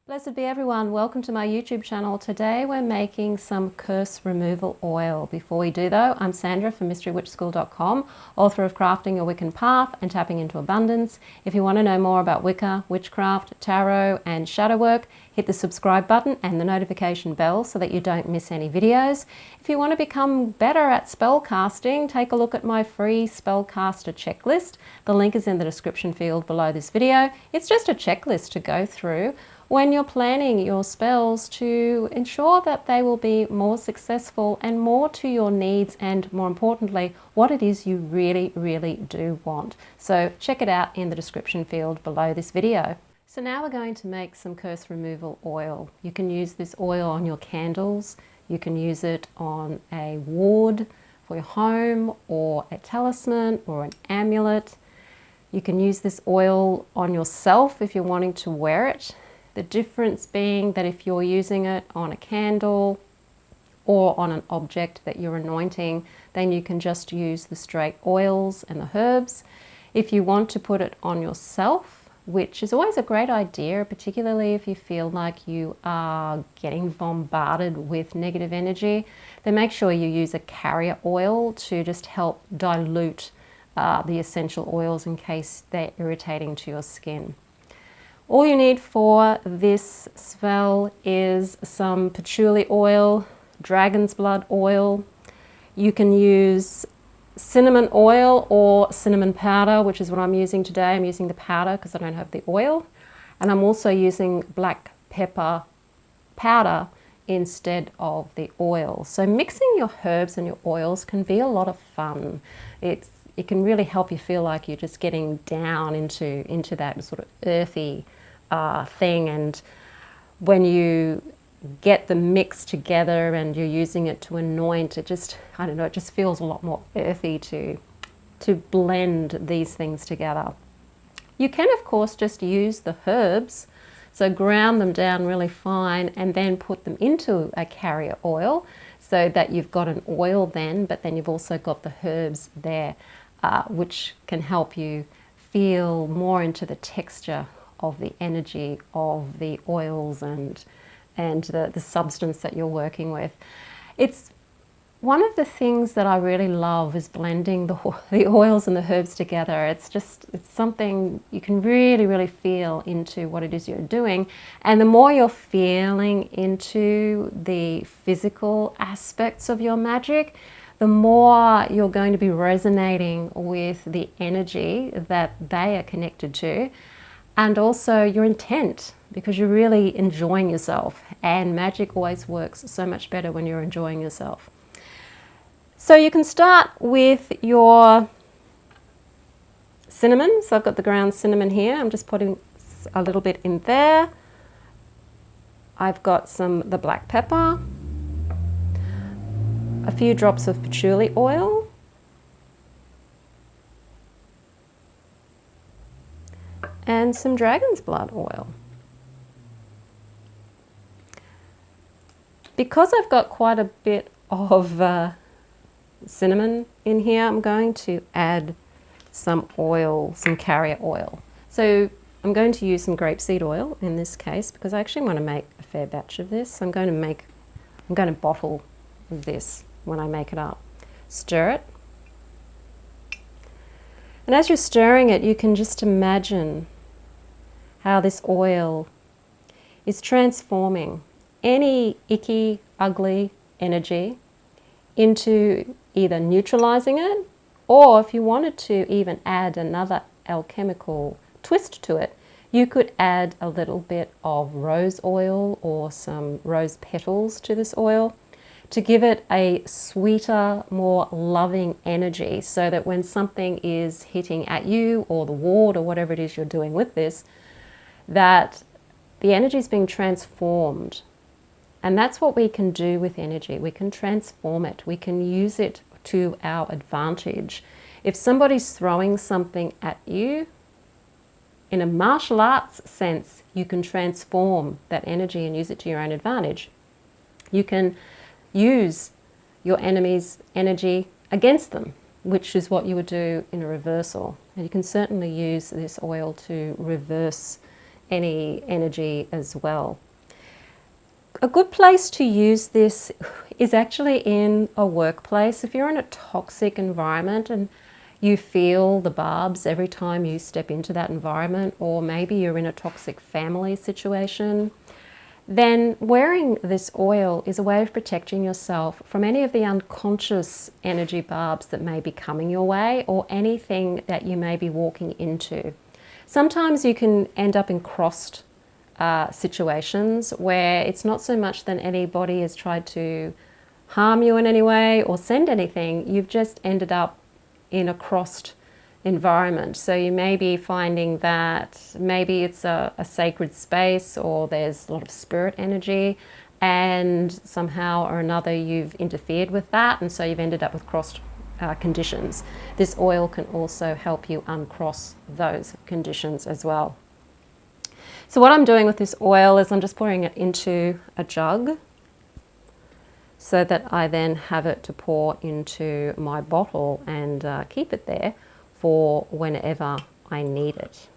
Blessed be everyone, welcome to my YouTube channel. Today we're making some curse removal oil. Before we do though, I'm Sandra from mysterywitchschool.com, author of Crafting Your Wiccan Path and Tapping into Abundance. If you want to know more about Wicca, witchcraft, tarot and shadow work, hit the subscribe button and the notification bell so that you don't miss any videos. If you want to become better at spell casting, take a look at my free spellcaster checklist. The link is in the description field below this video. It's just a checklist to go through when you're planning your spells to ensure that they will be more successful and more to your needs, and more importantly, what it is you really do want. So check it out in the description field below this video. So now we're going to make some curse removal oil. You can use this oil on your candles, you can use it on a ward for your home, or a talisman, or an amulet. You can use this oil on yourself if you're wanting to wear it. The difference being that if you're using it on a candle or on an object that you're anointing, then you can just use the straight oils and the herbs. If you want to put it on yourself, which is always a great idea, particularly if you feel like you are getting bombarded with negative energy, then make sure you use a carrier oil to just help dilute the essential oils in case they're irritating to your skin. All you need for this spell is some patchouli oil, dragon's blood oil. You can use cinnamon oil or cinnamon powder, which is what I'm using today. I'm using the powder because I don't have the oil. And I'm also using black pepper powder instead of the oil. So mixing your herbs and your oils can be a lot of fun. It can really help you feel like you're just getting down into that sort of earthy thing, and when you get the mix together and you're using it to anoint, it just, I don't know, it just feels a lot more earthy to blend these things together. You can of course just use the herbs, so ground them down really fine and then put them into a carrier oil so that you've got an oil then, but then you've also got the herbs there, which can help you feel more into the texture of the energy of the oils and the substance that you're working with. It's one of the things that I really love is blending the oils and the herbs together. It's something you can really feel into what it is you're doing, and the more you're feeling into the physical aspects of your magic, the more you're going to be resonating with the energy that they are connected to, and also your intent, because you're really enjoying yourself, and magic always works so much better when you're enjoying yourself. So you can start with your cinnamon. So I've got the ground cinnamon here. I'm just putting a little bit in there. I've got the black pepper, a few drops of patchouli oil, and some dragon's blood oil. Because I've got quite a bit of cinnamon in here, I'm going to add some oil, some carrier oil. So I'm going to use some grapeseed oil in this case because I actually want to make a fair batch of this. I'm going to bottle this when I make it up. Stir it. And as you're stirring it, you can just imagine how this oil is transforming any icky, ugly energy into either neutralizing it, or if you wanted to even add another alchemical twist to it, you could add a little bit of rose oil or some rose petals to this oil to give it a sweeter, more loving energy, so that when something is hitting at you or the ward or whatever it is you're doing with this, that the energy is being transformed. And that's what we can do with energy. We can transform it. We can use it to our advantage. If somebody's throwing something at you, in a martial arts sense, you can transform that energy and use it to your own advantage. You can use your enemy's energy against them, which is what you would do in a reversal. And you can certainly use this oil to reverse any energy as well. A good place to use this is actually in a workplace. If you're in a toxic environment and you feel the barbs every time you step into that environment, or maybe you're in a toxic family situation, then wearing this oil is a way of protecting yourself from any of the unconscious energy barbs that may be coming your way, or anything that you may be walking into. Sometimes you can end up in crossed situations where it's not so much that anybody has tried to harm you in any way or send anything, you've just ended up in a crossed environment. So you may be finding that maybe it's a sacred space, or there's a lot of spirit energy, and somehow or another you've interfered with that, and so you've ended up with crossed conditions. This oil can also help you uncross those conditions as well. So what I'm doing with this oil is I'm just pouring it into a jug so that I then have it to pour into my bottle and keep it there for whenever I need it.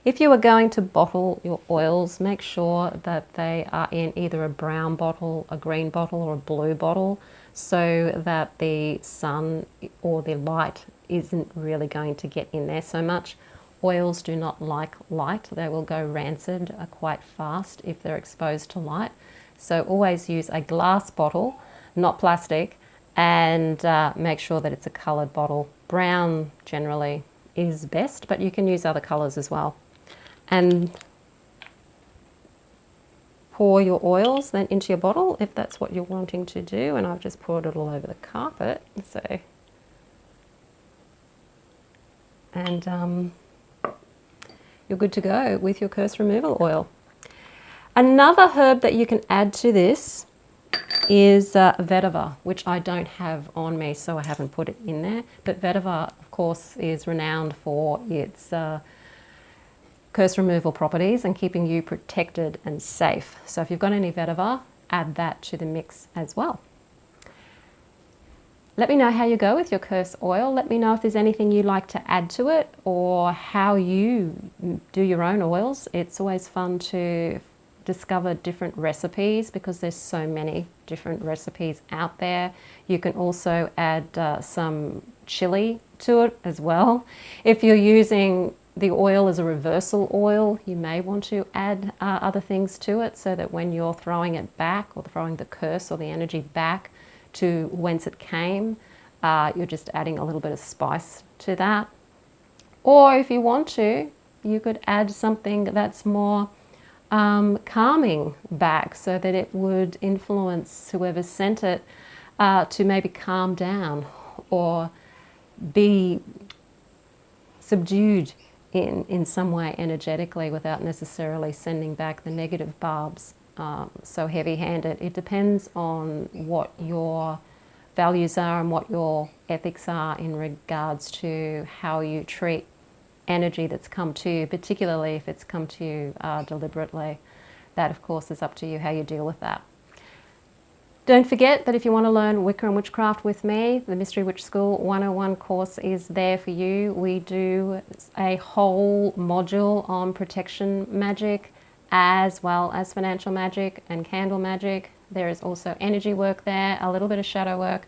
If you are going to bottle your oils, make sure that they are in either a brown bottle, a green bottle, or a blue bottle, so that the sun or the light isn't really going to get in there so much. Oils do not like light. They will go rancid quite fast if they're exposed to light. So always use a glass bottle, not plastic, and make sure that it's a coloured bottle. Brown generally is best, but you can use other colours as well. And pour your oils then into your bottle if that's what you're wanting to do. And I've just poured it all over the carpet. So, and you're good to go with your curse removal oil. Another herb that you can add to this is vetiver, which I don't have on me, so I haven't put it in there. But vetiver, of course, is renowned for its curse removal properties and keeping you protected and safe. So if you've got any vetiver, add that to the mix as well. Let me know how you go with your curse oil. Let me know if there's anything you'd like to add to it, or how you do your own oils. It's always fun to discover different recipes because there's so many different recipes out there. You can also add some chili to it as well. If you're using the oil as a reversal oil, you may want to add other things to it, so that when you're throwing it back, or throwing the curse or the energy back to whence it came, you're just adding a little bit of spice to that. Or if you want to, you could add something that's more calming back, so that it would influence whoever sent it to maybe calm down or be subdued in some way energetically, without necessarily sending back the negative barbs so heavy-handed. It depends on what your values are and what your ethics are in regards to how you treat energy that's come to you, particularly if it's come to you deliberately. That, of course, is up to you how you deal with that. Don't forget that if you want to learn Wicca and Witchcraft with me, the Mystery Witch School 101 course is there for you. We do a whole module on protection magic, as well as financial magic and candle magic. There is also energy work there, a little bit of shadow work,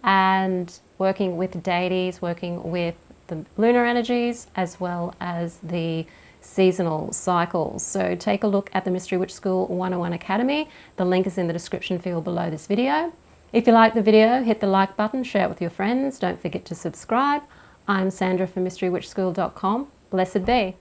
and working with deities, working with the lunar energies, as well as the seasonal cycles. So take a look at the Mystery Witch School 101 Academy. The link is in the description field below this video. If you like the video, hit the like button, share it with your friends. Don't forget to subscribe. I'm Sandra from mysterywitchschool.com. Blessed be.